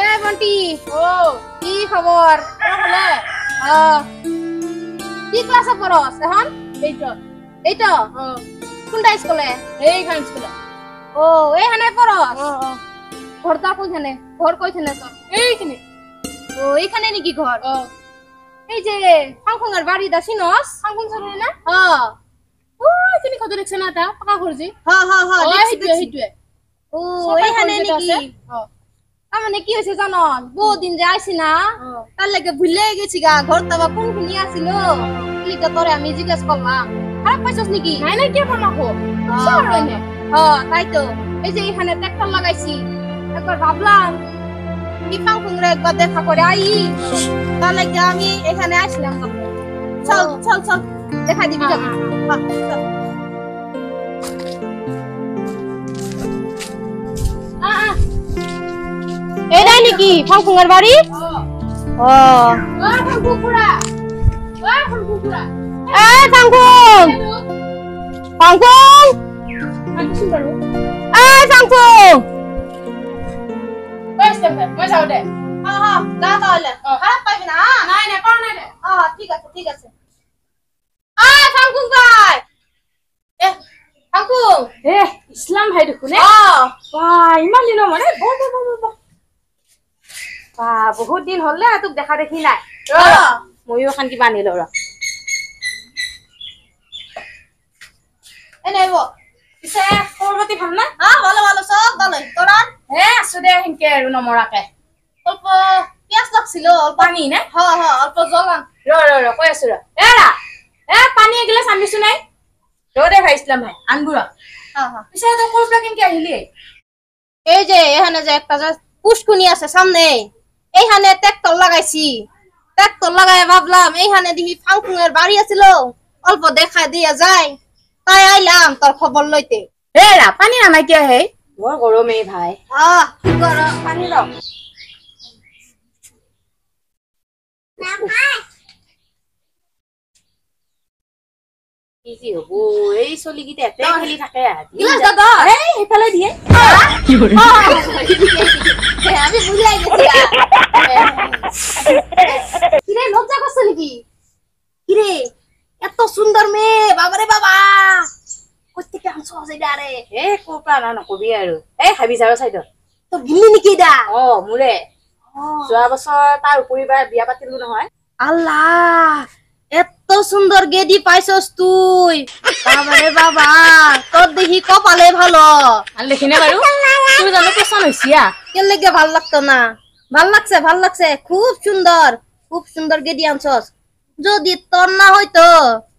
এ বন্টি ও কি খবর হলে কি ক্লাসে পড়স এখন এইটা কোনটা স্কুলে এইখান স্কুলে ও এইখানে পড়স ঘরটা কোনখানে ঘর কইখানে তোর এইখানে ও এইখানে নাকি ঘর এই যে ফাংফুঙের বাড়ি দা চিনস ফাংফুং চলে না ও তুমি কত দেখছ না তা পাকা ঘরজি দেখছি ও এইখানে নাকি মানে কি হয়েছে জানো বহু দিন যে আইছি না তার লাগে ভুলে গেছি গা ঘর তাবা কোন খুনি আসিল লিখে তোরে আমি জিজ্ঞেস করলাম খারাপ পাইছস নাকি নাই নাই কে বানাবো তাই তো এই যে এখানে ট্রাক্টর লাগাইছি একবার ভাবলাম কি ফাংফুংরে একবার দেখা করে আই তার লাগে আমি এখানে আসলাম চল চল চল দেখা দিবি চল এটাই নাকি ফাংফুঙের বাড়ি ও ফাংফুংপুরা ফাংফুংপুরা ফাংফুং ফাংফুং ফাংফুং ঠিক আছে ফাংফুং ভাই ফাংফুং ইসলাম ভাই দেখুন ইমান দিন মানে বহুত দিন হলে তোক দেখা দেখি নাই ময়ো এখন কিবা আনিলো পিছে খবৰ পাতি ভাল না ভালো ভালো সব ভালো তোরা আছো দে সেনকে আৰু নমৰাকে অল্প পিয়াজ লাগছিল অল্প পানী নে অল্প জল ৰ কৈ আছো পানী এগিলাচ আনিছো নাই দে ভাই ইছলাম ভাই আনবো পিছে তোৰ পৰা কেনকে আহিলি এই যে এখানে যে একটা পুষ্কুনি আছে সামনে এইখানে ট্রাক্টর লাগাইছি ট্রাক্টর লাগাই ভাবলাম এইখানে দেখি ফাংফুঙের বাড়ি আছিল অল্প দেখা দিয়া যায় তাই আইলাম তোর খবর লইতে পানি নামাই কিয় হে বৰ গৰমে ভাই কি কৰ পানী ল কি হব এই চলি গিতে এতে খেলি থাকে সেইফালে দিয়ে আমি বুঝাই গেছি কিরে লজ্জা করছ নাকি কিরে এত সুন্দর মেয়ে বাবারে বাবা কইতে আনছো সেইডা রে কোপা না নকবি আৰু খাবি যাও চাইদ তো গিলি নেকি দা মুরে যোৱা বছৰ তাৰ উপৰিবাৰ বিয়া পাতিলো নহয় আল্লাহ এত সুন্দর গেদি পাইছস তুই বাবারে বাবা তোর দেখি কপালে ভালো আর দেখিনে বারু তুই জানো পছন্দ হইছিয়া কেন লাগে ভাল লাগতো না ভাল লাগছে খুব সুন্দর গেদি আনছস যদি তোর না হইতো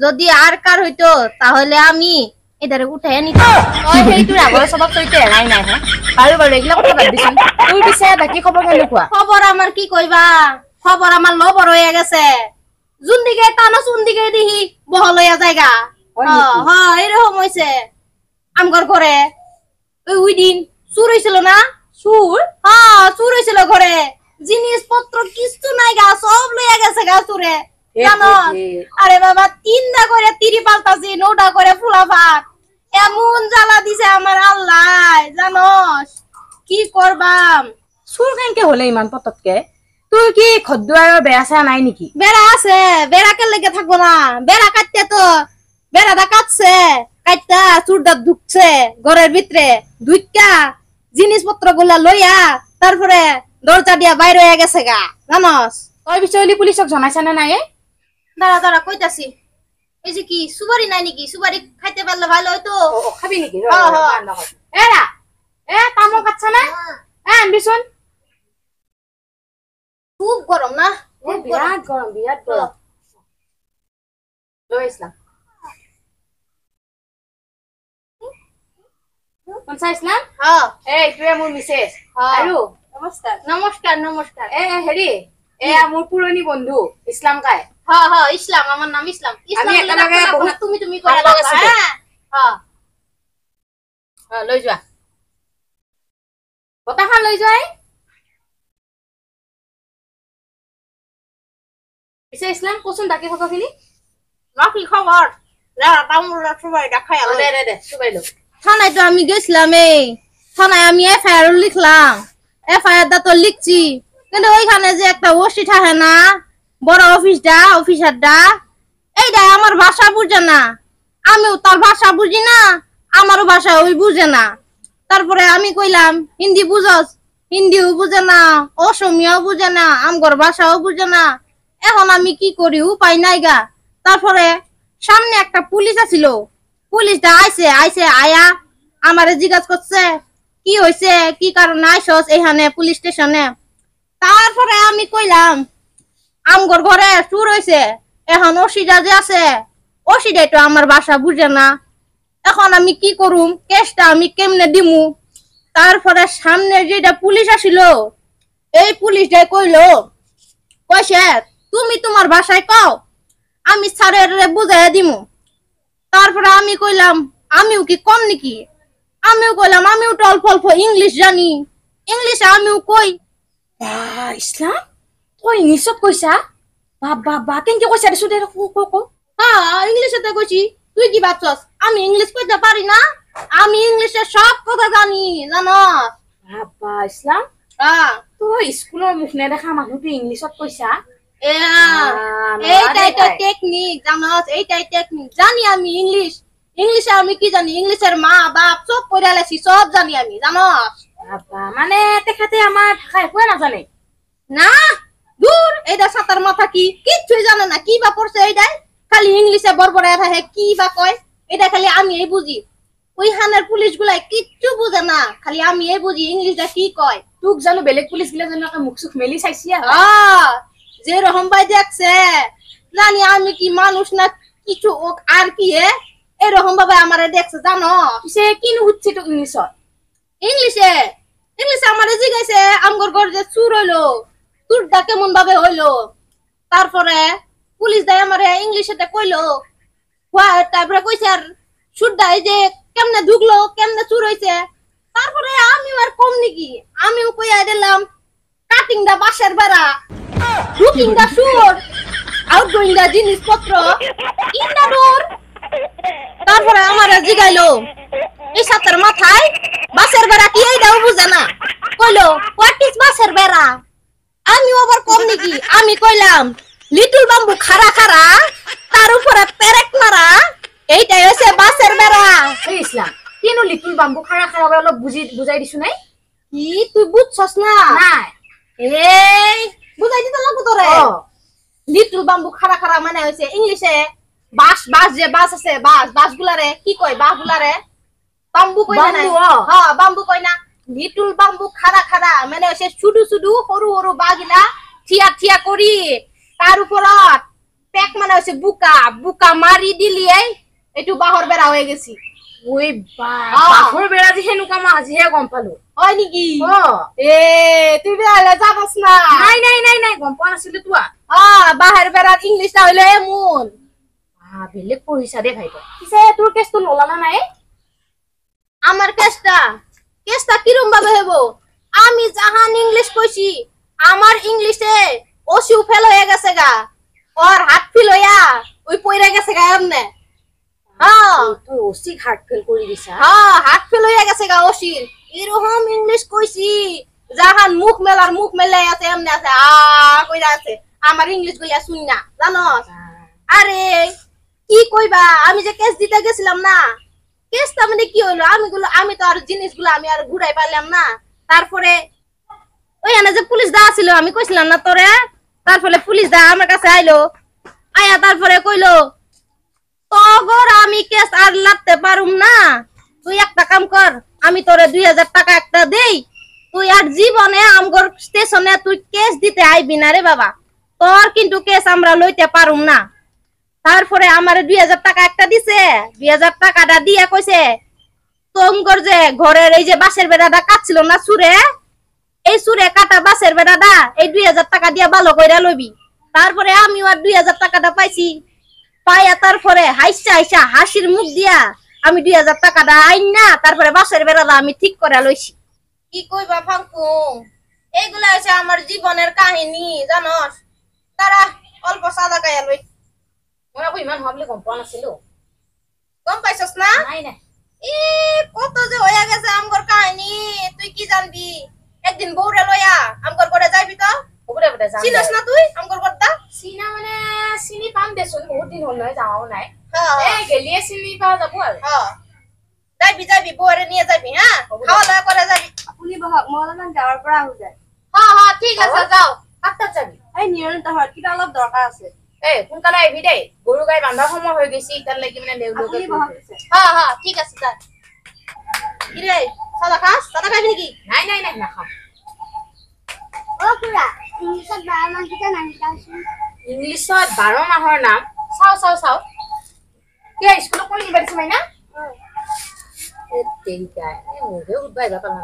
যদি আর কার হইতো তাহলে আমি এদারে উঠাই নিতাম ওই হেইতুর আগৰ সবক তইতে এৰাই নাই বারু এগুলা কথা বাদ দিছন তুই পিছে বাকি খবর কেনেকুৱা খবর আমার কি কইবা খবর আমার লবর হয়ে গেছে জুন্দিকে টানো চুন্দিকে দিহি বহলয়া জায়গা এরকম হয়েছে আমগর ঘরে ওই দিন চুর হয়েছিল না চুর হয়েছিল ঘরে জিনিসপত্র কিছু নাই গা সব লইয়া গেছে গা চুরে জানো আরে বাবা তিনটা করে তিরি পাল্টাছি নৌটা করে ফুলা ভাত এমন জ্বালা দিছে আমার আল্লাহ জানোস কি করবাম চুর কেনকে হলে ইমান পতককে তুই কি খদ্দুয়াৰৰ বেৰা চা নাই নেকি বেৰা আছে বেৰা কে লাগে থাকবো না বেৰা কাটতে তো বেৰাটা কাটছে কাটতা চুরদা ঢুকছে ঘরের ভিতরে দুইটা জিনিসপত্র গুলা লইয়া তারপরে দরজা দিয়া বাইরে হয়ে গেছে গা জানোস ওই বিষয়লি পুলিশক জানাইছ না নাই দাঁড়া কইতাছি এই যে কি সুবারি নাই নাকি সুবারি খাইতে পারলে ভালো হইতো খাবি নাকি এরা তামো কাটছ না আনবিছন খুব গরম না বিরাট গরম লই ইসলাম কোনসা ইসলাম এই তুই মোৰ মিসেস আৰু নমস্কার হেৰি মোৰ পুৰণি বন্ধু ইসলাম কাই ইসলাম আমার নাম ইসলাম আমি একেলগে তুমি কৰা লৈ যোৱা বতাখান লৈ যোৱা পিছে ইসলাম কোন ডাকি খবৰখিনি কি খবৰ দে সুবাই লো থানায় তো আমি গেছিলাম থানায় আমি এফআইআর লিখলাম, এফআইআর দা তো লিখছি, কিন্তু ওইখানে যে একটা ওসি থাকে না, বড় অফিসারটা, এইটা আমার ভাষা বুঝে না, আমিও তার ভাষা বুঝি না, আমারও ভাষা ওই বুঝে না। তারপরে আমি কইলাম হিন্দি বুঝস, হিন্দিও বুঝে না, অসমিয়াও বুঝে না, আমগর ভাষাও বুঝে না। এখন আমি কি করি, উপায় নাই গা। তারপরে সামনে একটা পুলিশ আছিল, পুলিশটা আইছে আইছে আয়া আমারে জিজ্ঞাসা করছে কি হয়েছে, কি কারণে আইসস এখানে পুলিশ স্টেশনে। তারপরে আমি কইলাম আমগর ঘরে চুর হয়েছে, এখন ওসিটা যে আছে ওসিটাই তো আমার ভাষা বুঝে না, এখন আমি কি করুম, কেসটা আমি কেমনে দিমু। তারপরে সামনে যেটা পুলিশ আসিল, এই পুলিশটাই কইলো কইছে তুমি তোমার ভাষায় কও, আমি স্যারের বুঝাইয়া দিমু। তারপরে আমি কইলাম আমিও কি কম নাকি, আমিও কইলাম আমিও তো অল্প অল্প ইংলিশ জানি, ইংলিশে আমিও কই। ইসলাম তুই ইংলিশত কইছা? বাবা কেনকে কইছা দেছো দে কো হ্যাঁ ইংলিশে কইছি, তুই কি ভাবছস আমি ইংলিশ কইতে পারি না? আমি ইংলিশে সব কথা জানি জানস। বাবা ইসলাম তুই স্কুলের মুখ নেদেখা মানুষটি ইংলিশত কইছা? এইটাই তো টেকনিক জানস, এইটাই টেকনিক। জানি আমি ইংলিশ, ইংলিশে আমি কি জানি, ইংলিশের মা বাপ সব পড়ে লেছি, সব জানি আমি জানস। বাবা মানে তেখেতে আমার ভাষা একোৱে নাজানে না? দূর, এইটা সাতার মাথা কি কিচ্ছুই জানে না, কি বা পড়ছে এইটাই, খালি ইংলিশে বড়বড়ায় থাকে, কি বা কয় এটা খালি আমি এই বুঝি। ওই হানের পুলিশ গুলাই কিচ্ছু বুঝে না, খালি আমি এই বুঝি ইংলিশটা কি কয়। তোক জানো বেলেগ পুলিশ গিলা জানো মুখ চুখ মেলি চাইছি যে রকম ভাই দেখছে, জানি আমি কি মানুষ না কিছু আর কি এরকম ভাবে আমারে দেখছে জানো। সে কিনু হচ্ছে তো ইংলিশত? ইংলিশে ইংলিশে আমারে জিজ্ঞাসে আমগর ঘর যে চুর হইলো, চুরটা কেমন ভাবে হইলো। তারপরে পুলিশ দায় আমারে ইংলিশে কইলো, তারপরে কইছে আর চুরটা এই যে কেমনে ঢুকলো, কেমনে চুর হইছে। তারপরে আমিও আর কম নাকি, আমিও কইয়া দিলাম কাটিং দা বাঁশের বেড়া, লুকিং দা সুর, আউটগোয়িং দা জিনিসপত্র, ইন দা ডোর। তারপরে আমারে জিগাইলো এই সাতার মাথায় বাঁশের বেড়া কি, এইটাও বুঝে না, কইলো হোয়াট ইজ বাঁশের বেড়া। আমি আবার কম নাকি, আমি কইলাম লিটল বাম্বু খাড়া খাড়া, তার উপরে পেরেক মারা, এইটাই হচ্ছে বাঁশের বেড়া। ইসলাম কিনু লিটল বাম্বু খাড়া খাড়া অলপ বুঝাই দিছো নাই? কি তুই বুঝছস না? নাই এই বুঝাই দিতে লাগবো তোরে। লিটল বাম্বু খাড়া খাড়া মানে হইছে ইংলিশে বাঁশ, বাঁশ যে বাঁশ আছে, বাঁশ, বাঁশ গুলারে কি কয়, বাঁশ গুলারে বাম্বু কই না? হ্যাঁ বাম্বু কই না। লিটল বাম্বু খাড়া খাড়া মানে হইছে শুধু শুধু সরু সরু বাগিলা থিয়া থিয়া করি, তার উপরত পেক মানে হইছে বুকা, বুকা মারি দিলি একটু বাহর বেড়া হয়ে গেছি। ওই বাহর বেড়া যে হেনুকা মা আজিহে গম পালো। হয় নাকি? তুই বেড়ালে জানাস না? নাই নাই নাই নাই গম পোৱা নাছিলো তো। বাহের বেড়ার ইংলিশটা হইলে এমন। বেলেগ পঢ়িছা দে ভাই। পিছে তোর কেসটো নলানা নাই? আমার কেসটা কিরম ভাবে হইব? আমি জাহান ইংলিশ কইছি, আমার ইংলিশে ওসিউ ফেল হয়ে গেছে গা, ওর হাত ফিল হইয়া ওই পইরা গেছে গা এমনে। তুই ওসি হার্ট ফেল করে দিছা? হাত ফেল হইয়া গেছে গা ওসির। এরকম ইংলিশ কইছি জাহান মুখ মেলাই আছে, এমনি আছে কইরা আছে, আমার ইংলিশ কইয়া শুন না জানোস। আরে কি কইবা, আমি যে কেস দিতে গেছিলাম না, কেসটা মানে কি হইলো, আমি তো আর জিনিসগুলো আমি আর ঘুরাই পারলাম না। তারপরে ওই এনে যে পুলিশ দা ছিল, আমি কইছিলাম না তোরে, তারপরে পুলিশ দা আমার কাছে আইলো, আয়া তারপরে কইলো তগর আমি কেস আর লাগতে পারুম না, তুই একটা কাম কর, আমি তোরে 2000 টাকা একটা দেই, তুই আর জীবনে আমগর স্টেশনে তুই কেস দিতে আইবি না রে বাবা, তোর কিন্তু কেস আমরা লইতে পারুম না। তারপরে আমারে 2000 টাকা একটা দিছে, 2000 টাকাটা দিয়ে কইছে তোমগর যে ঘরের এই যে বাঁশের বেড়াটা কাটছিল না সুরে, এই সুরে কাটা বাঁশের বেড়াটা এই 2000 টাকা দিয়ে ভালো কইরা লইবি। তারপরে আমি আর 2000 টাকাটা পাইছি, পাইয়া তারপরে হাইসা হাসির মুখ দিয়া আমি 2000 টাকাটা আইন না, তারপরে বাঁশের বেড়াটা আমি ঠিক করে লইছি। কি কইবা ফাঙ্কু, এইগুলা হচ্ছে আমার জীবনের কাহিনী জানোস। তারা অল্প সাদা গায়া লই, মই আকৌ ইমান ভাবলে গম পোৱা নাছিলো। গম পাইছস না? নাই নাই। ই কত যে হয়ে গেছে আমগর কাহিনী তুই কি জানবি একদিন বউরে লইয়া আমগর করে যাইবি তো ওপরে ওপরে যাম চিনস না তুই আমগর করতা চিনা মানে চিনি পাম দেচোন বহুত দিন হল নহয় যাওয়াও নাই হ্যাঁ এই গেলিয়ে চিনি পাওয়া যাব আৰু হ্যাঁ যাইবি বউরে নিয়ে যাবি হ্যাঁ খাওয়া দাওয়া করে যাবি আপুনি বহক মই অলপমান গাঁৱৰ পৰা আহো যায় হ্যাঁ ঠিক আছে যাও কাটত যাবি এই নিৰন্তৰত কিবা অলপ দৰকাৰ আছে এই সোনকালে আহিবি দেই গৰু গাই বান্ধা সময় হৈ গৈছে ইতাৰ লাগি মানে দেউলকে আপুনি বহক পিছে হ্যাঁ ঠিক আছে যা কি রে সাদা খাস সাদা খাবি নাকি নাই নাই নাই নাখাম অ খুৰা ইংলিছত 12 মাহ কিটা নাম লিখাচোন ইংলিছত 12 মাহৰ নাম চাও কি স্কুলত কোন নিবা দিছে মাইনা তেৰিকা এই মোৰে উঠবাই যাতা না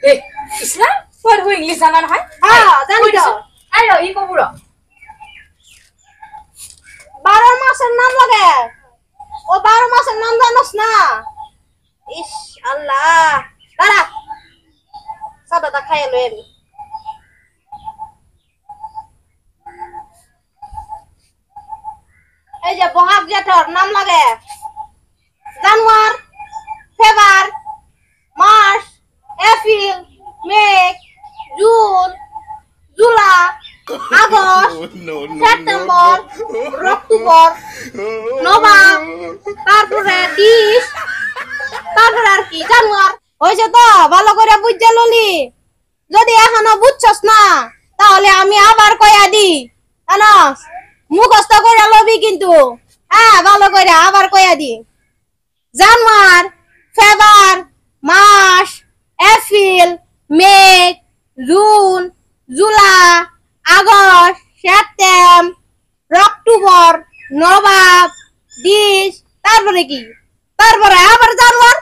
এই ইছলাম তোৰ ইংলিছ জানা নহয় হ্যাঁ জানি তো আই ৰ ই কবুৰ 12 মাসের নাম লাগে ও 12 মাসের নাম জানোস না ইস আল্লাহ দাঁড়া সাদাটা খাইয়ে লই আমি এই যে বহাগ জেঠর নাম লাগে January February March April May June July August September October November তারপরে ডিস তারপরে আর কি জানুয়ারি হইছে তো ভালো করে বুঝতে ললি যদি এখনো বুঝছস না তাহলে আমি আবার কইয়া দি জানাস মুখস্থ করে লবি কিন্তু হ্যাঁ ভালো করে আবার কইয়া দি January February March April May June July August September October November ডিস তারপরে কি তারপরে আবার জানুয়ারি